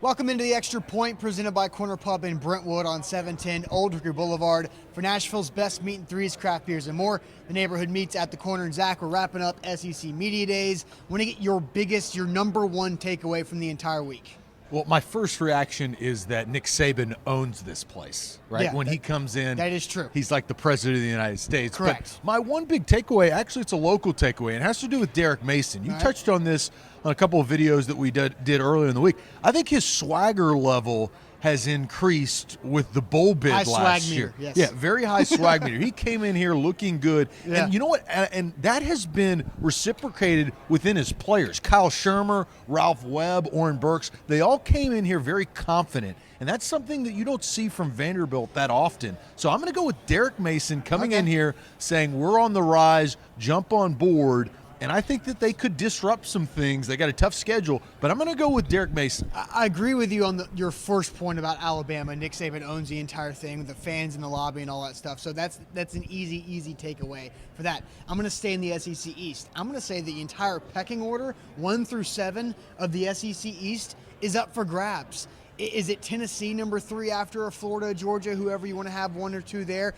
Welcome into the Extra Point, presented by Corner Pub in Brentwood on 710 Old Hickory Boulevard. For Nashville's best meat and threes, craft beers, and more, the neighborhood meets at the corner. And Zach, we're wrapping up SEC Media Days. Want to get your number one takeaway from the entire week? Well, my first reaction is that Nick Saban owns this place, right? Yeah, when he comes in, that is true. He's like the president of the United States. Correct. But my one big takeaway, actually, it's a local takeaway, and it has to do with Derek Mason. You touched on this on a couple of videos that we did earlier in the week. I think his swagger level has increased with the bowl bid high last swag year. meter, yes. Yeah, very high swag meter. He came in here looking good. Yeah. And you know what? And that has been reciprocated within his players. Kyle Shermer, Ralph Webb, Oren Burks, they all came in here very confident. And that's something that you don't see from Vanderbilt that often. So I'm going to go with Derek Mason coming in here saying we're on the rise, jump on board. And I think that they could disrupt some things. They got a tough schedule, but I'm going to go with Derek Mason. I agree with you on your first point about Alabama. Nick Saban owns the entire thing, the fans in the lobby and all that stuff. So that's an easy takeaway for that. I'm going to stay in the SEC East. I'm going to say the entire pecking order, 1 through 7 of the SEC East, is up for grabs. Is it Tennessee number 3 after Florida, Georgia, whoever you want to have 1 or 2 there?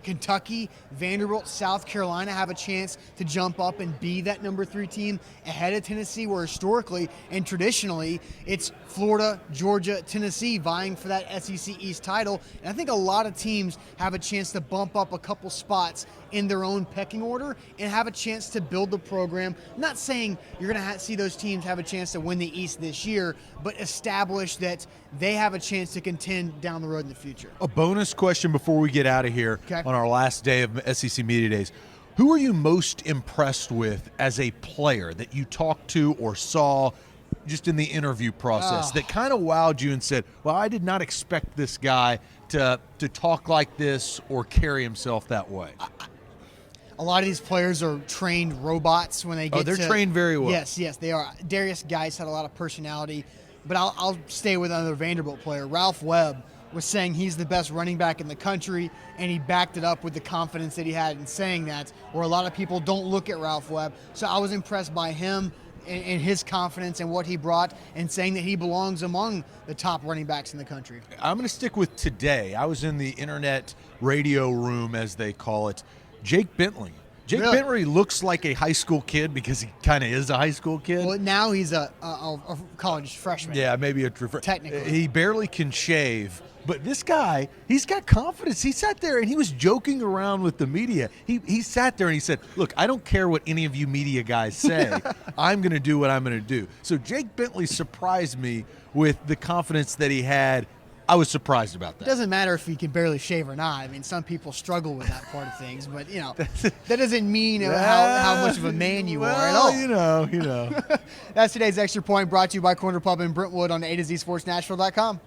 Kentucky, Vanderbilt, South Carolina have a chance to jump up and be that number 3 team ahead of Tennessee, where historically and traditionally it's Florida, Georgia, Tennessee vying for that SEC East title. And I think a lot of teams have a chance to bump up a couple spots in their own pecking order and have a chance to build the program. I'm not saying you're going to see those teams have a chance to win the East this year, but establish that they have a chance to contend down the road in the future. A bonus question before we get out of here on our last day of SEC Media Days. Who are you most impressed with as a player that you talked to or saw just in the interview process that kind of wowed you and said, well, I did not expect this guy to talk like this or carry himself that way? A lot of these players are trained robots when they get they're trained very well. Yes, they are. Darius Geis had a lot of personality, but I'll stay with another Vanderbilt player. Ralph Webb was saying he's the best running back in the country, and he backed it up with the confidence that he had in saying that, where a lot of people don't look at Ralph Webb. So I was impressed by him and his confidence and what he brought, and saying that he belongs among the top running backs in the country. I'm going to stick with today. I was in the internet radio room, as they call it. Jake Bentley. Bentley looks like a high school kid because he kind of is a high school kid. Well, now he's a college freshman. Yeah, maybe technically. He barely can shave. But this guy, he's got confidence. He sat there and he was joking around with the media. He sat there and he said, look, I don't care what any of you media guys say. I'm going to do what I'm going to do. So Jake Bentley surprised me with the confidence that he had. I was surprised about that. It doesn't matter if you can barely shave or not. I mean, some people struggle with that part of things, but, that doesn't mean how much of a man you are at all. You know. That's today's Extra Point, brought to you by Corner Pub in Brentwood on A to Z Sports Nashville.com.